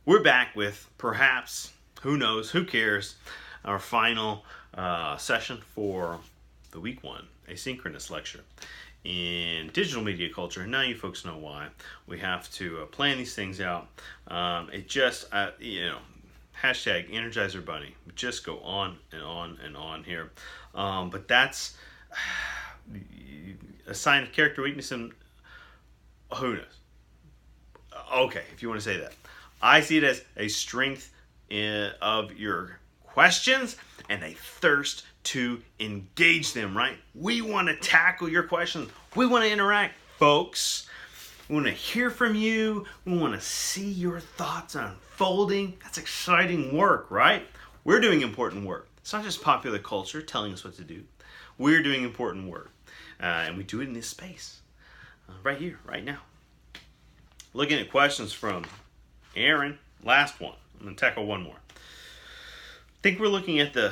We're back with perhaps, who knows, who cares, our final session for the week one, asynchronous lecture. In digital media culture, now you folks know why. We have to plan these things out. It just, hashtag Energizer Bunny. We just go on and on and on here. But that's a sign of character weakness, and who knows? Okay, if you want to say that. I see it as a strength of your questions and a thirst to engage them, right? We want to tackle your questions. We want to interact, folks. We want to hear from you. We want to see your thoughts unfolding. That's exciting work, right? We're doing important work. It's not just popular culture telling us what to do. We're doing important work. And we do it in this space, right here, right now. Looking at questions from Aaron, last one. I'm going to tackle one more. I think we're looking at the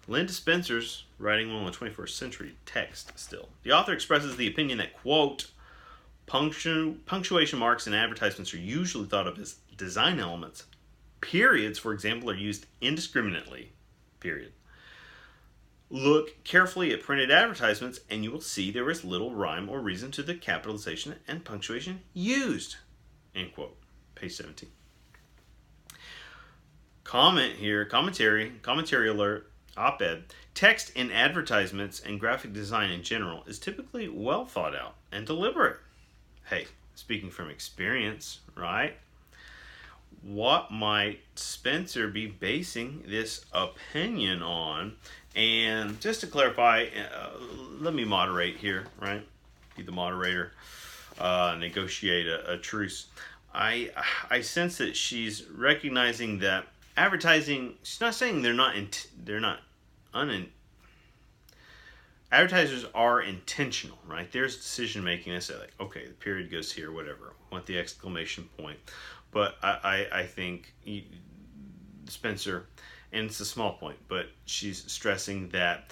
Linda Spencer's writing on the 21st century text still. The author expresses the opinion that, quote, punctuation marks in advertisements are usually thought of as design elements. Periods, for example, are used indiscriminately, period. Look carefully at printed advertisements and you will see there is little rhyme or reason to the capitalization and punctuation used, end quote. Page 17. Comment here, commentary alert, op-ed. Text in advertisements and graphic design in general is typically well thought out and deliberate. Hey, speaking from experience, right? What might Spencer be basing this opinion on? And just to clarify, let me moderate here, right? Be the moderator, negotiate a truce. I sense that she's recognizing that advertising. She's not saying advertisers are intentional, right? There's decision making. They say like, okay, the period goes here, whatever. I want the exclamation point, but I think Spencer, and it's a small point, but she's stressing that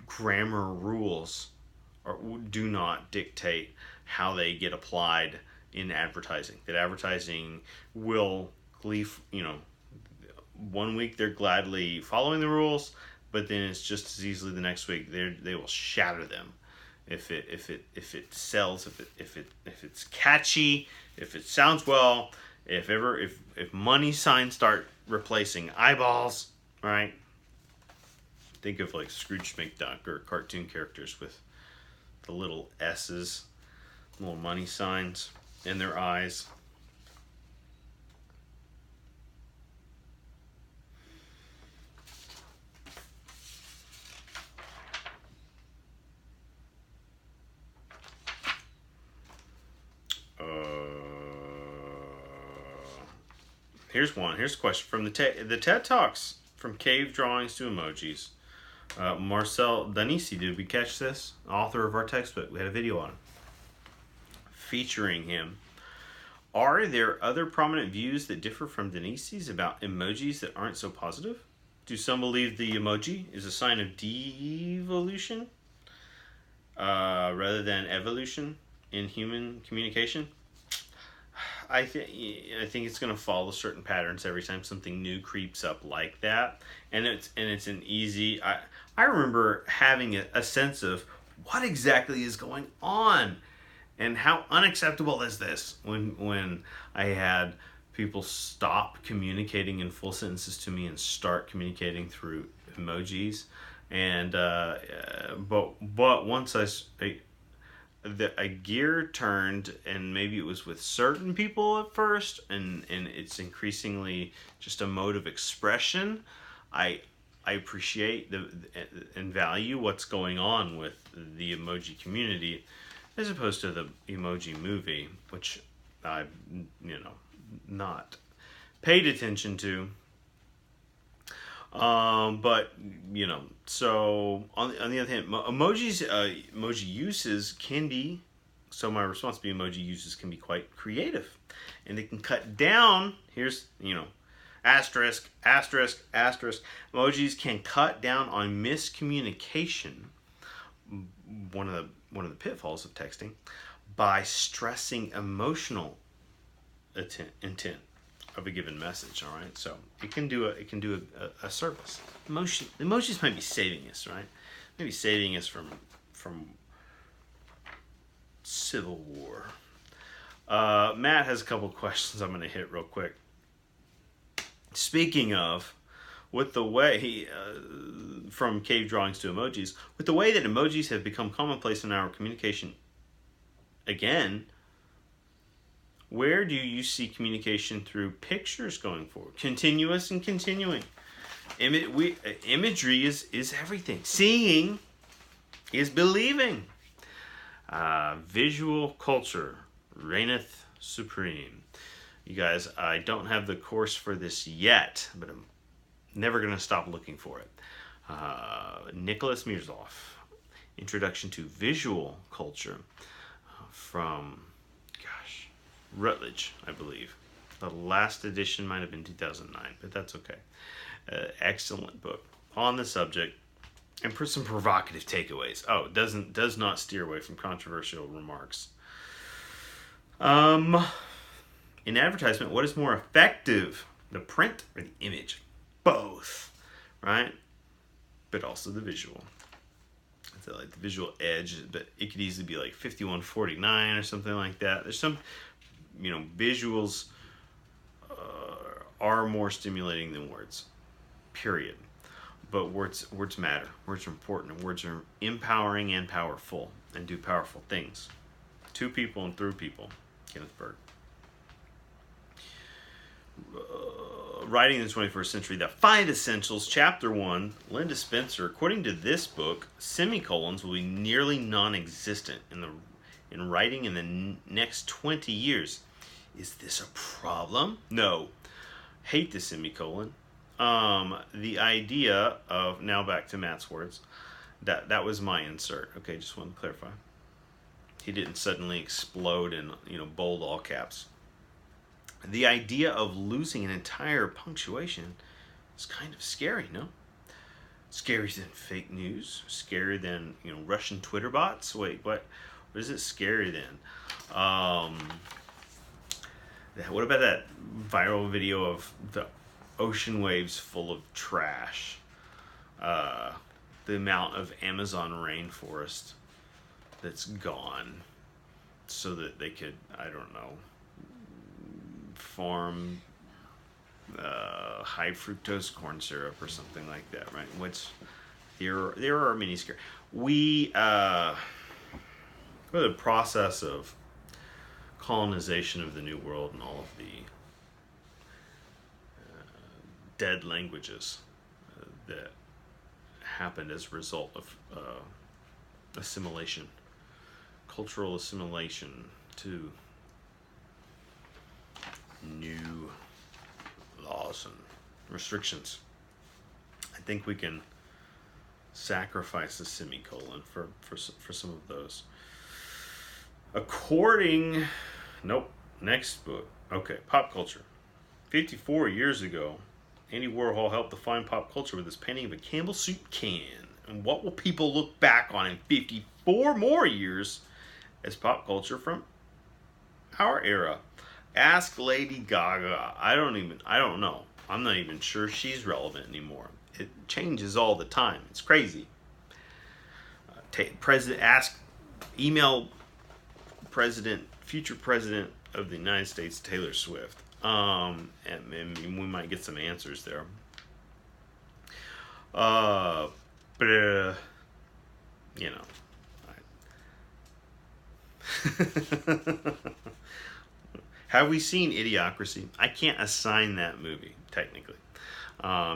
grammar rules do not dictate how they get applied in advertising. That advertising will leave, 1 week they're gladly following the rules, but then it's just as easily the next week they will shatter them if it sells, if it's catchy, if it sounds well, if money signs start replacing eyeballs, right? Think of like Scrooge McDuck or cartoon characters with the little S's, little money signs in their eyes. Here's one. Here's a question from the TED Talks, from cave drawings to emojis. Marcel Danisi, did we catch this? Author of our textbook. We had a video on him featuring him. Are there other prominent views that differ from Danisi's about emojis that aren't so positive? Do some believe the emoji is a sign of devolution rather than evolution in human communication? I think it's going to follow certain patterns every time something new creeps up like that, and it's an easy. I remember having a sense of what exactly is going on, and how unacceptable is this when I had people stop communicating in full sentences to me and start communicating through emojis, and but once a gear turned, and maybe it was with certain people at first, and it's increasingly just a mode of expression. I appreciate and value what's going on with the emoji community, as opposed to the emoji movie, which I not paid attention to. But so on the other hand, emoji uses can be, so my response to emoji uses can be quite creative, and they can cut down. Here's asterisk. Emojis can cut down on miscommunication. One of the pitfalls of texting, by stressing emotional intent of a given message. All right, so it can do a service. Emojis might be saving us, right? Maybe saving us from civil war. Matt has a couple questions I'm going to hit real quick. Speaking of, with the way from cave drawings to emojis, with the way that emojis have become commonplace in our communication, again, where do you see communication through pictures going forward? Continuous and continuing. Imagery is everything. Seeing is believing. Visual culture reigneth supreme. You guys, I don't have the course for this yet, but I'm never going to stop looking for it. Nicholas Mirzoff, Introduction to Visual Culture, from, Rutledge, I believe. The last edition might have been 2009, but that's okay. Excellent book on the subject, and for some provocative takeaways. Oh, it does not steer away from controversial remarks. In advertisement, what is more effective, the print or the image? Both, right? But also the visual. So like the visual edge, but it could easily be like 51-49 or something like that. There's some, visuals are more stimulating than words, period. But words matter. Words are important. Words are empowering and powerful, and do powerful things to people and through people. Kenneth Berg. Writing in the 21st Century, The 5 Essentials, Chapter 1, Linda Spencer. According to this book, semicolons will be nearly non-existent in writing in the next 20 years. Is this a problem? No. Hate the semicolon. The idea of, now back to Matt's words, that was my insert. Okay, just wanted to clarify. He didn't suddenly explode in, bold all caps. The idea of losing an entire punctuation is kind of scary, no? Scarier than fake news? Scarier than, Russian Twitter bots? Wait, what is it scary than? What about that viral video of the ocean waves full of trash? The amount of Amazon rainforest that's gone so that they could, I don't know, farm high fructose corn syrup or something like that, right? There are many scare. We're the process of colonization of the New World and all of the dead languages that happened as a result of assimilation, cultural assimilation to new laws and restrictions. I think we can sacrifice the semicolon for some of those. Next book. Okay, pop culture. 54 years ago, Andy Warhol helped define pop culture with his painting of a Campbell soup can. And what will people look back on in 54 more years as pop culture from our era? Ask Lady Gaga. I don't know. I'm not even sure she's relevant anymore. It changes all the time. It's crazy. Email future president of the United States, Taylor Swift. And we might get some answers there. Have we seen Idiocracy? I can't assign that movie, technically,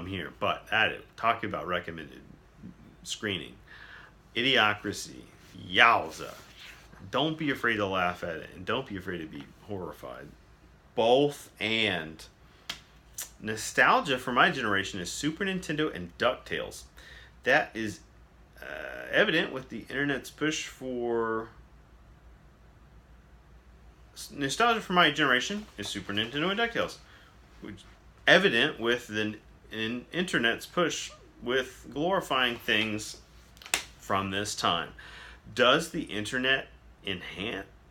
here. But talking about recommended screening. Idiocracy, yowza. Don't be afraid to laugh at it, and don't be afraid to be horrified. Both and. Nostalgia for my generation is Super Nintendo and DuckTales. That is evident with the internet's push for... Nostalgia for my generation is Super Nintendo and DuckTales. Which evident with the internet's push with glorifying things from this time. Does the internet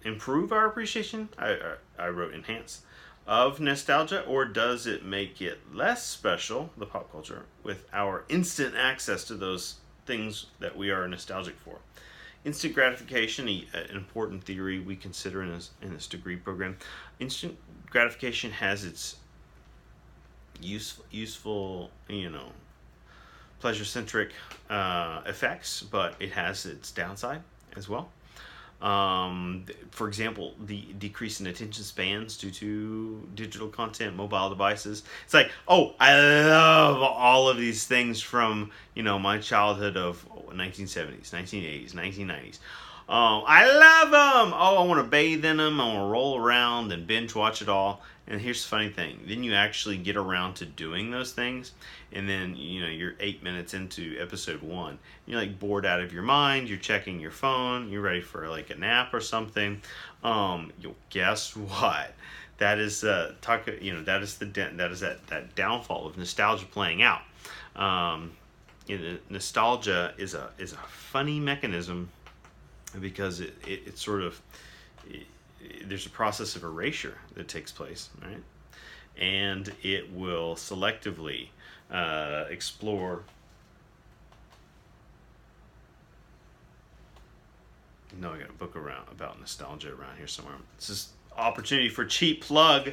improve our appreciation? I wrote enhance. of nostalgia, or does it make it less special, the pop culture, with our instant access to those things that we are nostalgic for? Instant gratification, an important theory we consider in this degree program. Instant gratification has its useful, pleasure-centric effects, but it has its downside as well. For example, the decrease in attention spans due to digital content, mobile devices. It's like, oh, I love all of these things from, my childhood of 1970s, 1980s, 1990s. I love them. Oh, I want to bathe in them. I want to roll around and binge watch it all. And here's the funny thing. Then you actually get around to doing those things. And then, you're 8 minutes into episode 1. You're like bored out of your mind. You're checking your phone. You're ready for like a nap or something. Guess what? That is that downfall of nostalgia playing out. Nostalgia is a funny mechanism, because it sort of, there's a process of erasure that takes place, right? And it will selectively explore. No, I got a book about nostalgia around here somewhere. This is opportunity for cheap plug.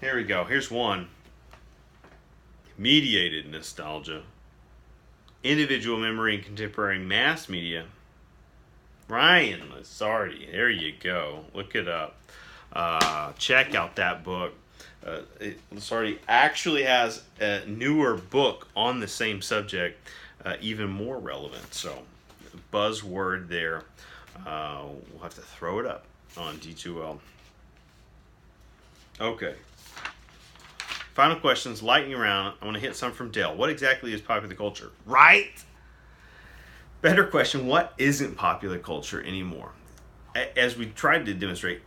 Here we go. Here's one. Mediated nostalgia. Individual memory and contemporary mass media. Ryan Lizardi, there you go. Look it up. Check out that book. Lizardi actually has a newer book on the same subject, even more relevant. So, buzzword there. We'll have to throw it up on D2L. Okay. Final questions, lightning round. I want to hit some from Dale. What exactly is popular culture? Right? Better question, what isn't popular culture anymore? As we tried to demonstrate,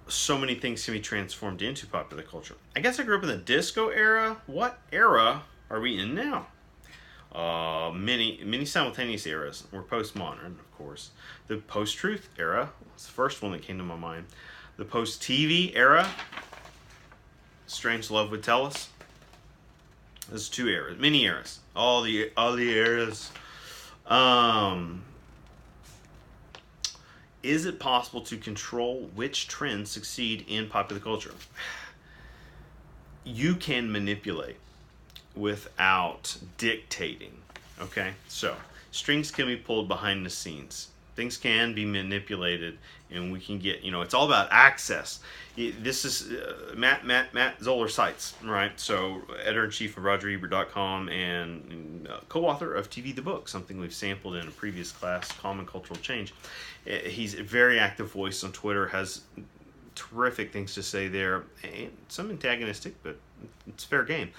so many things can be transformed into popular culture. I guess I grew up in the disco era. What era are we in now? Many simultaneous eras. We're postmodern, of course. The post-truth era was the first one that came to my mind. The post-TV era, Strange Love would tell us. There's 2 eras, many eras, all the eras. Is it possible to control which trends succeed in popular culture? You can manipulate without dictating. Okay, so strings can be pulled behind the scenes. Things can be manipulated, and we can get, it's all about access. This is Matt Zoller Seitz, right? So, editor-in-chief of RogerEbert.com and co-author of TV the Book, something we've sampled in a previous class, Common Cultural Change. He's a very active voice on Twitter, has terrific things to say there, and some antagonistic, but it's fair game.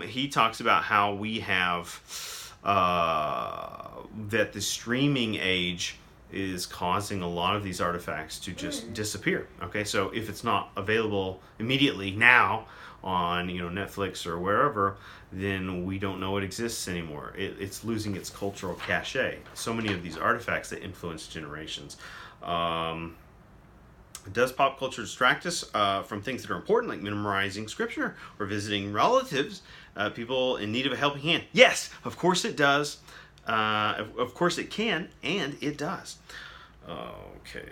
He talks about how we have that the streaming age is causing a lot of these artifacts to just disappear. Okay, so if it's not available immediately now on Netflix or wherever, then we don't know it exists anymore. It's losing its cultural cachet. So many of these artifacts that influence generations. Does pop culture distract us from things that are important, like memorizing scripture or visiting relatives, people in need of a helping hand? Yes, of course it does. Of course it can, and it does. Okay.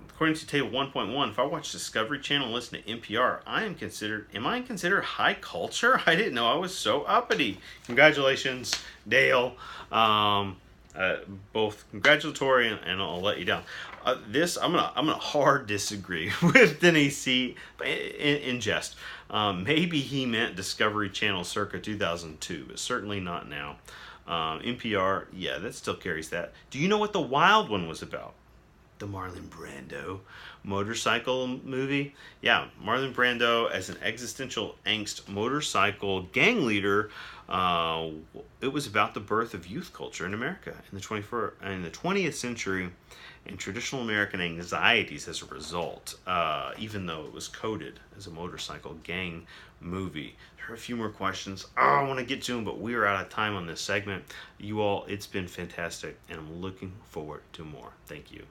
According to table 1.1, if I watch Discovery Channel and listen to NPR, am I considered high culture? I didn't know I was so uppity. Congratulations, Dale. Both congratulatory and I'll let you down. This I'm gonna hard disagree with Denise C. in jest. Maybe he meant Discovery Channel circa 2002, but certainly not now. NPR, yeah, that still carries that. Do you know what The Wild One was about? The Marlon Brando motorcycle movie. Yeah, Marlon Brando as an existential angst motorcycle gang leader. It was about the birth of youth culture in America in the 20th century, and traditional American anxieties as a result. Even though it was coded as a motorcycle gang movie. There are a few more questions. I want to get to them, but we are out of time on this segment. You all, it's been fantastic, and I'm looking forward to more. Thank you.